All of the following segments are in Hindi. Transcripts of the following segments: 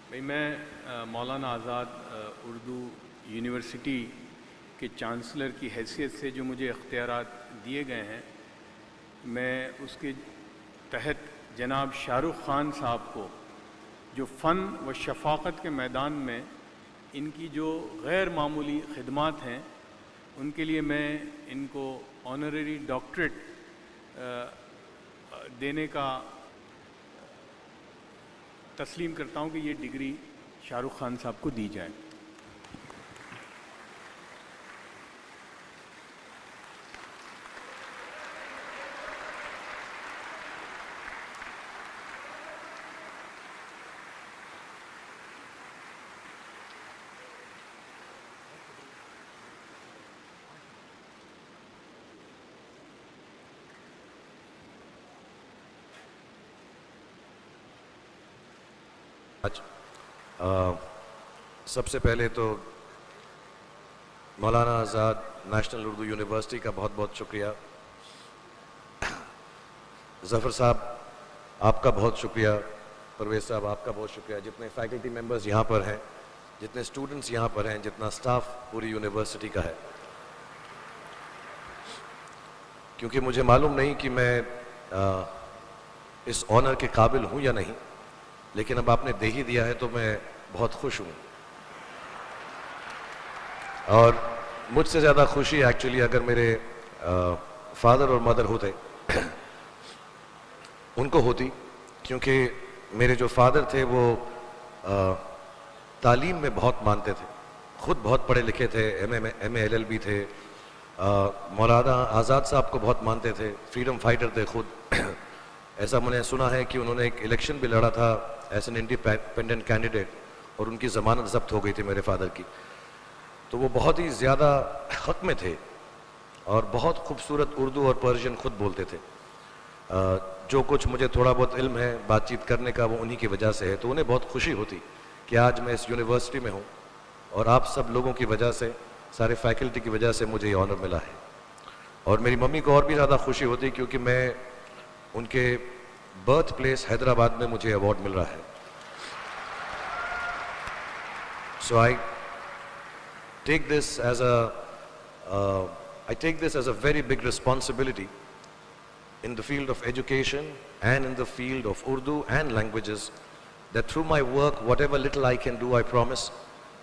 भाई मैं मौलाना आज़ाद उर्दू यूनिवर्सिटी के चांसलर की हैसियत से जो मुझे इख्तियारात दिए गए हैं, मैं उसके तहत जनाब शाहरुख ख़ान साहब को जो फ़न व शफ़ाक़त के मैदान में इनकी जो गैर मामूली खिदमात हैं, उनके लिए मैं इनको ऑनररी डॉक्टरेट देने का तस्लीम करता हूं कि ये डिग्री शाहरुख खान साहब को दी जाए। सबसे पहले तो मौलाना आज़ाद नेशनल उर्दू यूनिवर्सिटी का बहुत बहुत शुक्रिया। ज़फ़र साहब आपका बहुत शुक्रिया, परवेज़ साहब आपका बहुत शुक्रिया, जितने फैकल्टी मेंबर्स यहाँ पर हैं, जितने स्टूडेंट्स यहाँ पर हैं, जितना स्टाफ पूरी यूनिवर्सिटी का है। क्योंकि मुझे मालूम नहीं कि मैं इस ऑनर के काबिल हूँ या नहीं, लेकिन अब आपने दे ही दिया है तो मैं बहुत खुश हूँ। और मुझसे ज़्यादा खुशी एक्चुअली अगर मेरे फादर और मदर होते उनको होती, क्योंकि मेरे जो फादर थे वो तालीम में बहुत मानते थे, खुद बहुत पढ़े लिखे थे, एम ए LLB थे। मौलाना आज़ाद साहब को बहुत मानते थे, फ्रीडम फाइटर थे खुद। ऐसा मैंने सुना है कि उन्होंने एक इलेक्शन भी लड़ा था एज एन इंडिपेंडेंट कैंडिडेट और उनकी ज़मानत ज़ब्त हो गई थी मेरे फादर की। तो वो बहुत ही ज़्यादा हक़ में थे और बहुत खूबसूरत उर्दू और पर्शियन खुद बोलते थे। जो कुछ मुझे थोड़ा बहुत इल्म है बातचीत करने का वो उन्हीं की वजह से है। तो उन्हें बहुत खुशी होती कि आज मैं इस यूनिवर्सिटी में हूँ और आप सब लोगों की वजह से, सारे फैकल्टी की वजह से मुझे ये ऑनर मिला है। और मेरी मम्मी को और भी ज़्यादा खुशी होती क्योंकि मैं उनके बर्थ प्लेस हैदराबाद में मुझे अवार्ड मिल रहा है। So I take this as a very big responsibility in the field of education and in the field of Urdu and languages, that through my work, whatever little I can do, I promise,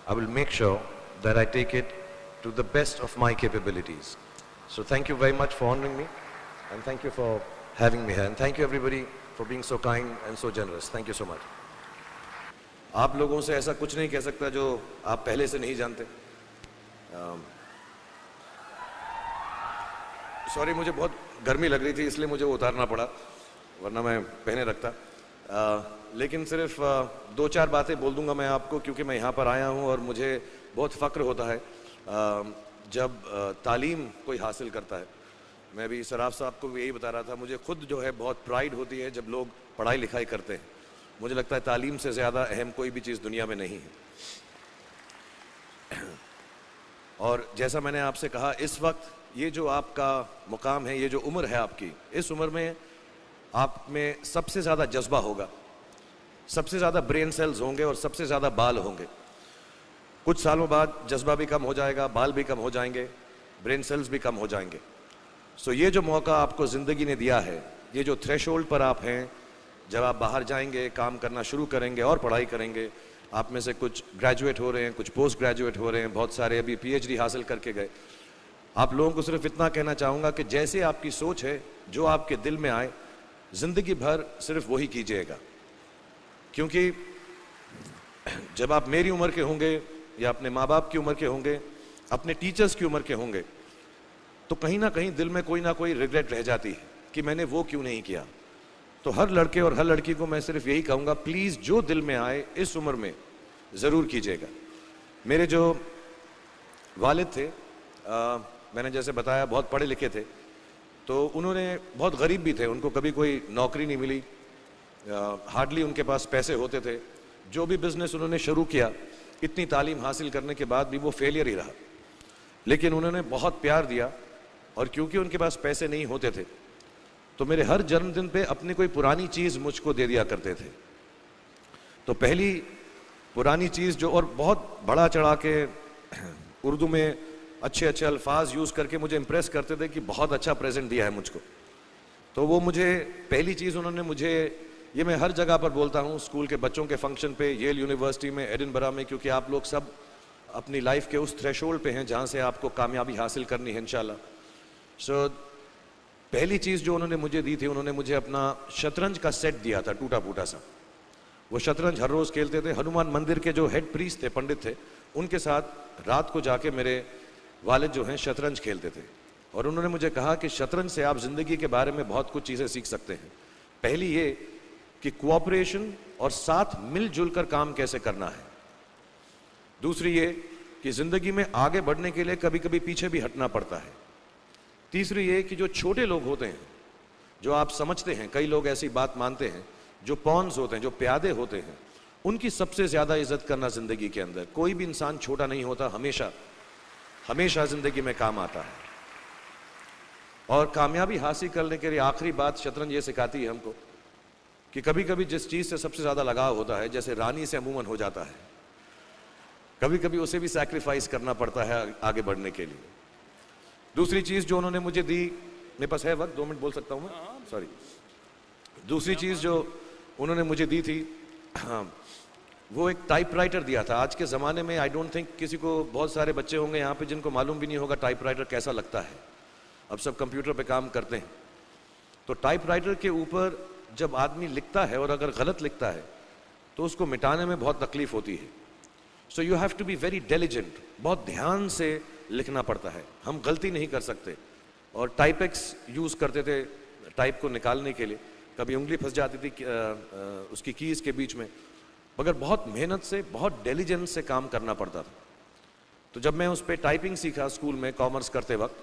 I will make sure that I take it to the best of my capabilities. So thank you very much for honoring me, and thank you for having me here, and thank you everybody for being so kind and so generous. Thank you so much. आप लोगों से ऐसा कुछ नहीं कह सकता जो आप पहले से नहीं जानते। सॉरी, मुझे बहुत गर्मी लग रही थी इसलिए मुझे वो उतारना पड़ा, वरना मैं पहने रखता। लेकिन सिर्फ 2-4 बातें बोल दूंगा मैं आपको, क्योंकि मैं यहाँ पर आया हूँ और मुझे बहुत फ़ख्र होता है जब तालीम कोई हासिल करता है। मैं भी सराफ साहब को भी यही बता रहा था, मुझे खुद जो है बहुत प्राइड होती है जब लोग पढ़ाई लिखाई करते हैं। मुझे लगता है तालीम से ज़्यादा अहम कोई भी चीज़ दुनिया में नहीं है। और जैसा मैंने आपसे कहा, इस वक्त ये जो आपका मुकाम है, ये जो उम्र है आपकी, इस उम्र में आप में सबसे ज़्यादा जज्बा होगा, सबसे ज़्यादा ब्रेन सेल्स होंगे और सबसे ज़्यादा बाल होंगे। कुछ सालों बाद जज्बा भी कम हो जाएगा, बाल भी कम हो जाएंगे, ब्रेन सेल्स भी कम हो जाएंगे। सो ये जो मौका आपको ज़िंदगी ने दिया है, ये जो थ्रेशोल्ड पर आप हैं, जब आप बाहर जाएंगे, काम करना शुरू करेंगे और पढ़ाई करेंगे, आप में से कुछ ग्रेजुएट हो रहे हैं, कुछ पोस्ट ग्रेजुएट हो रहे हैं, बहुत सारे अभी PhD हासिल करके गए। आप लोगों को सिर्फ इतना कहना चाहूँगा कि जैसे आपकी सोच है, जो आपके दिल में आए, ज़िंदगी भर सिर्फ वही कीजिएगा। क्योंकि जब आप मेरी उम्र के होंगे या अपने माँ बाप की उम्र के होंगे, अपने टीचर्स की उम्र के होंगे, तो कहीं ना कहीं दिल में कोई ना कोई रिग्रेट रह जाती है कि मैंने वो क्यों नहीं किया। तो हर लड़के और हर लड़की को मैं सिर्फ यही कहूँगा, प्लीज़ जो दिल में आए इस उम्र में ज़रूर कीजिएगा। मेरे जो वालिद थे, मैंने जैसे बताया बहुत पढ़े लिखे थे, तो उन्होंने बहुत गरीब भी थे, उनको कभी कोई नौकरी नहीं मिली, हार्डली उनके पास पैसे होते थे। जो भी बिज़नेस उन्होंने शुरू किया, इतनी तालीम हासिल करने के बाद भी वो फेलियर ही रहा। लेकिन उन्होंने बहुत प्यार दिया, और क्योंकि उनके पास पैसे नहीं होते थे तो मेरे हर जन्मदिन पे अपनी कोई पुरानी चीज़ मुझको दे दिया करते थे। तो पहली पुरानी चीज़ जो, और बहुत बड़ा चढ़ा के उर्दू में अच्छे अच्छे अल्फाज यूज़ करके मुझे इम्प्रेस करते थे कि बहुत अच्छा प्रेजेंट दिया है मुझको। तो वो मुझे पहली चीज़ उन्होंने मुझे, ये मैं हर जगह पर बोलता हूँ, स्कूल के बच्चों के फंक्शन पे, येल यूनिवर्सिटी में, एडिनबरा में, क्योंकि आप लोग सब अपनी लाइफ के उस थ्रेशोल्ड पे हैं जहाँ से आपको कामयाबी हासिल करनी है इंशाल्लाह। सो पहली चीज़ जो उन्होंने मुझे दी थी, उन्होंने मुझे अपना शतरंज का सेट दिया था, टूटा फूटा सा। वो शतरंज हर रोज़ खेलते थे। हनुमान मंदिर के जो हेड प्रीस्ट थे, पंडित थे, उनके साथ रात को जाके मेरे वालिद जो हैं शतरंज खेलते थे। और उन्होंने मुझे कहा कि शतरंज से आप ज़िंदगी के बारे में बहुत कुछ चीज़ें सीख सकते हैं। पहली ये कि कोऑपरेशन और साथ मिलजुल कर काम कैसे करना है। दूसरी ये कि ज़िंदगी में आगे बढ़ने के लिए कभी कभी पीछे भी हटना पड़ता है। तीसरी ये कि जो छोटे लोग होते हैं, जो आप समझते हैं, कई लोग ऐसी बात मानते हैं, जो पॉन्स होते हैं, जो प्यादे होते हैं, उनकी सबसे ज़्यादा इज्जत करना ज़िंदगी के अंदर। कोई भी इंसान छोटा नहीं होता, हमेशा हमेशा ज़िंदगी में काम आता है। और कामयाबी हासिल करने के लिए आखिरी बात शतरंज ये सिखाती है हमको कि कभी कभी जिस चीज़ से सबसे ज़्यादा लगाव होता है, जैसे रानी से अमूमन हो जाता है, कभी कभी उसे भी सैक्रिफाइस करना पड़ता है आगे बढ़ने के लिए। दूसरी चीज़ जो उन्होंने मुझे दी, मेरे पास है वक्त, 2 मिनट बोल सकता हूँ मैं, सॉरी। दूसरी चीज़ जो उन्होंने मुझे दी थी, वो एक टाइपराइटर दिया था। आज के ज़माने में आई डोंट थिंक किसी को, बहुत सारे बच्चे होंगे यहाँ पे जिनको मालूम भी नहीं होगा टाइपराइटर कैसा लगता है। अब सब कंप्यूटर पे काम करते हैं। तो टाइपराइटर के ऊपर जब आदमी लिखता है और अगर गलत लिखता है तो उसको मिटाने में बहुत तकलीफ होती है। So you have to be very diligent, बहुत ध्यान से लिखना पड़ता है। हम गलती नहीं कर सकते। और टाइपेक्स यूज़ करते थे टाइप को निकालने के लिए, कभी उंगली फंस जाती थी उसकी कीज़ के बीच में, मगर बहुत मेहनत से, बहुत डिलिजेंस से काम करना पड़ता था। तो जब मैं उस पर टाइपिंग सीखा स्कूल में कॉमर्स करते वक्त,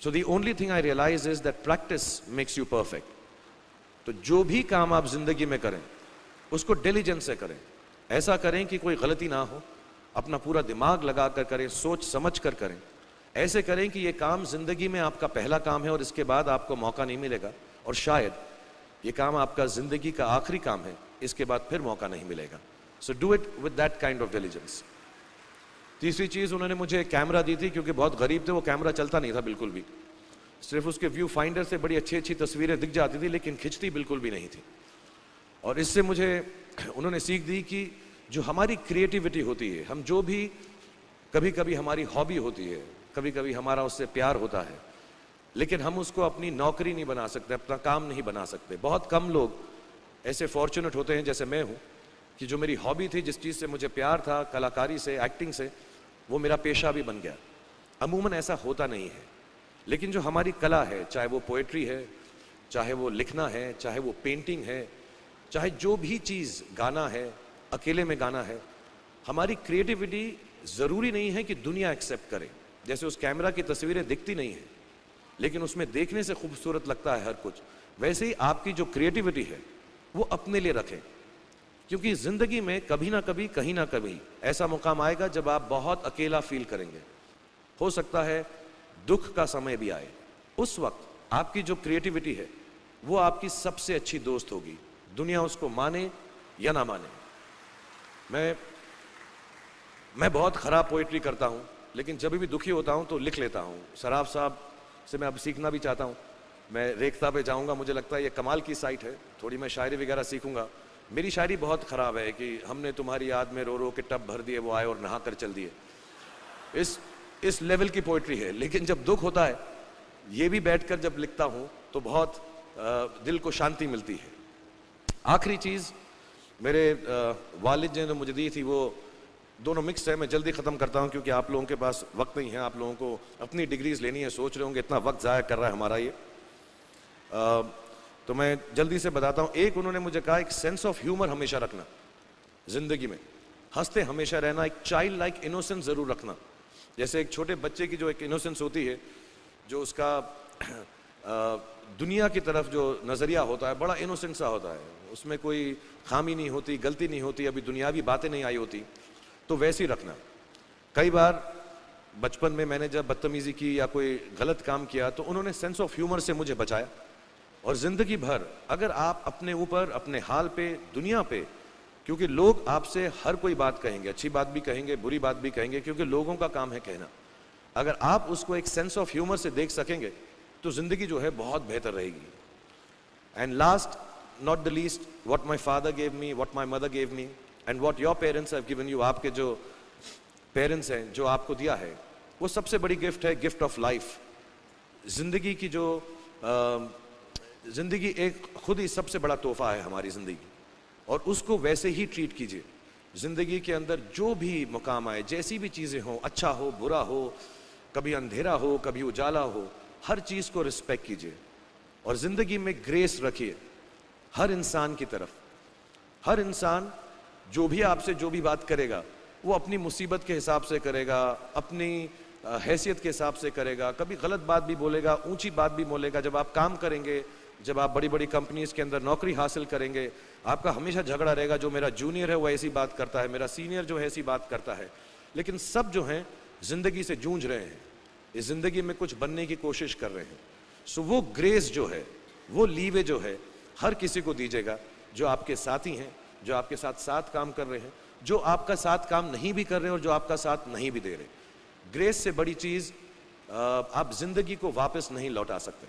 so the only thing I realise is that practice makes you perfect. तो जो भी काम आप जिंदगी में करें उसको डिलिजेंस से करें, ऐसा करें कि कोई गलती ना हो, अपना पूरा दिमाग लगा कर करें, सोच समझ कर करें। ऐसे करें कि ये काम जिंदगी में आपका पहला काम है और इसके बाद आपको मौका नहीं मिलेगा, और शायद ये काम आपका जिंदगी का आखिरी काम है, इसके बाद फिर मौका नहीं मिलेगा। So do it with that kind of diligence. तीसरी चीज़ उन्होंने मुझे कैमरा दी थी, क्योंकि बहुत गरीब थे, वो कैमरा चलता नहीं था बिल्कुल भी, सिर्फ उसके व्यू फाइंडर से बड़ी अच्छी अच्छी तस्वीरें दिख जाती थी, लेकिन खिंचती बिल्कुल भी नहीं थी। और इससे मुझे उन्होंने सीख दी कि जो हमारी क्रिएटिविटी होती है, हम जो भी, कभी कभी हमारी हॉबी होती है, कभी कभी हमारा उससे प्यार होता है, लेकिन हम उसको अपनी नौकरी नहीं बना सकते, अपना काम नहीं बना सकते। बहुत कम लोग ऐसे फॉर्चुनेट होते हैं जैसे मैं हूँ कि जो मेरी हॉबी थी, जिस चीज़ से मुझे प्यार था, कलाकारी से, एक्टिंग से, वो मेरा पेशा भी बन गया। अमूमन ऐसा होता नहीं है, लेकिन जो हमारी कला है, चाहे वो पोएट्री है, चाहे वो लिखना है, चाहे वो पेंटिंग है, चाहे जो भी चीज़, गाना है, अकेले में गाना है, हमारी क्रिएटिविटी ज़रूरी नहीं है कि दुनिया एक्सेप्ट करे। जैसे उस कैमरा की तस्वीरें दिखती नहीं हैं, लेकिन उसमें देखने से खूबसूरत लगता है हर कुछ, वैसे ही आपकी जो क्रिएटिविटी है वो अपने लिए रखें, क्योंकि ज़िंदगी में कभी ना कभी, कहीं ना कभी ऐसा मुकाम आएगा जब आप बहुत अकेला फील करेंगे। हो सकता है दुख का समय भी आए, उस वक्त आपकी जो क्रिएटिविटी है वो आपकी सबसे अच्छी दोस्त होगी, दुनिया उसको माने या ना माने। मैं बहुत ख़राब पोइट्री करता हूँ, लेकिन जब भी दुखी होता हूँ तो लिख लेता हूँ। सराफ साहब से मैं अब सीखना भी चाहता हूँ। मैं रेख्ता पे जाऊँगा, मुझे लगता है ये कमाल की साइट है, थोड़ी मैं शायरी वगैरह सीखूँगा। मेरी शायरी बहुत ख़राब है कि हमने तुम्हारी याद में रो रो के टब भर दिए, वो आए और नहा कर चल दिए। इस लेवल की पोइट्री है। लेकिन जब दुख होता है, ये भी बैठकर जब लिखता हूँ तो बहुत दिल को शांति मिलती है। आखिरी चीज़ मेरे वालिद ने मुझे दी थी, वो दोनों मिक्स है, मैं जल्दी ख़त्म करता हूँ क्योंकि आप लोगों के पास वक्त नहीं है, आप लोगों को अपनी डिग्रीज लेनी है, सोच रहे होंगे इतना वक्त ज़ाया कर रहा है हमारा ये। तो मैं जल्दी से बताता हूँ। एक, उन्होंने मुझे कहा एक सेंस ऑफ ह्यूमर हमेशा रखना, ज़िंदगी में हंसते हमेशा रहना, एक चाइल्ड लाइक इनोसेंस ज़रूर रखना। जैसे एक छोटे बच्चे की जो एक इनोसेंस होती है, जो उसका दुनिया की तरफ जो नज़रिया होता है बड़ा इनोसेंट सा होता है, उसमें कोई खामी नहीं होती, गलती नहीं होती, अभी दुनियावी बातें नहीं आई होती, तो वैसे ही रखना। कई बार बचपन में मैंने जब बदतमीज़ी की या कोई गलत काम किया तो उन्होंने सेंस ऑफ ह्यूमर से मुझे बचाया। और ज़िंदगी भर अगर आप अपने ऊपर, अपने हाल पे, दुनिया पे क्योंकि लोग आपसे हर कोई बात कहेंगे, अच्छी बात भी कहेंगे, बुरी बात भी कहेंगे, क्योंकि लोगों का काम है कहना। अगर आप उसको एक सेंस ऑफ ह्यूमर से देख सकेंगे तो जिंदगी जो है बहुत बेहतर रहेगी। And last not the least, what my father gave me, what my mother gave me and what your parents have given you, आपके जो पेरेंट्स हैं जो आपको दिया है, वो सबसे बड़ी गिफ्ट है, गिफ्ट ऑफ लाइफ। जिंदगी की जो जिंदगी एक खुद ही सबसे बड़ा तोहफा है हमारी जिंदगी, और उसको वैसे ही ट्रीट कीजिए। जिंदगी के अंदर जो भी मुकाम आए, जैसी भी चीजें हो, अच्छा हो बुरा हो, कभी अंधेरा हो कभी उजाला हो, हर चीज को रिस्पेक्ट कीजिए और जिंदगी में ग्रेस रखिए हर इंसान की तरफ। हर इंसान जो भी आपसे जो भी बात करेगा वो अपनी मुसीबत के हिसाब से करेगा, अपनी हैसियत के हिसाब से करेगा। कभी गलत बात भी बोलेगा, ऊंची बात भी बोलेगा। जब आप काम करेंगे, जब आप बड़ी बड़ी कंपनीज के अंदर नौकरी हासिल करेंगे, आपका हमेशा झगड़ा रहेगा, जो मेरा जूनियर है वो ऐसी बात करता है, मेरा सीनियर जो है ऐसी बात करता है। लेकिन सब जो हैं जिंदगी से जूझ रहे हैं, इस जिंदगी में कुछ बनने की कोशिश कर रहे हैं। सो वो ग्रेस जो है, वो लीवे जो है, हर किसी को दीजिएगा जो आपके साथी हैं, जो आपके साथ साथ काम कर रहे हैं, जो आपका साथ काम नहीं भी कर रहे और जो आपका साथ नहीं भी दे रहे। ग्रेस से बड़ी चीज आप जिंदगी को वापस नहीं लौटा सकते।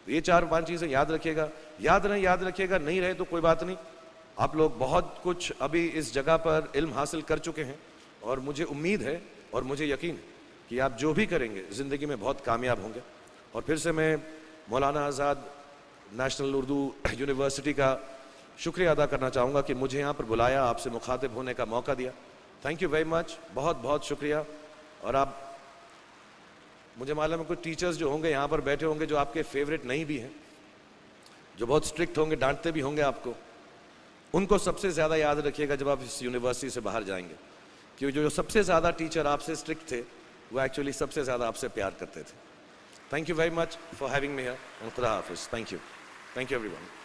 ये 4-5 चीजें याद रखिएगा। याद रखिएगा, नहीं रहे तो कोई बात नहीं। आप लोग बहुत कुछ अभी इस जगह पर इल्म हासिल कर चुके हैं और मुझे उम्मीद है और मुझे यकीन है कि आप जो भी करेंगे जिंदगी में बहुत कामयाब होंगे। और फिर से मैं मौलाना आज़ाद नेशनल उर्दू यूनिवर्सिटी का शुक्रिया अदा करना चाहूँगा कि मुझे यहाँ पर बुलाया, आपसे मुखातिब होने का मौका दिया। थैंक यू वेरी मच, बहुत बहुत शुक्रिया। और आप, मुझे मालूम है कुछ टीचर्स जो होंगे यहाँ पर बैठे होंगे जो आपके फेवरेट नहीं भी हैं, जो बहुत स्ट्रिक्ट होंगे, डांटते भी होंगे आपको, उनको सबसे ज़्यादा याद रखिएगा जब आप इस यूनिवर्सिटी से बाहर जाएंगे, क्योंकि जो सबसे ज़्यादा टीचर आपसे स्ट्रिक्ट थे वो एक्चुअली सबसे ज़्यादा आपसे प्यार करते थे। Thank you very much for having me here and खुदा हाफिज़। Thank you everyone.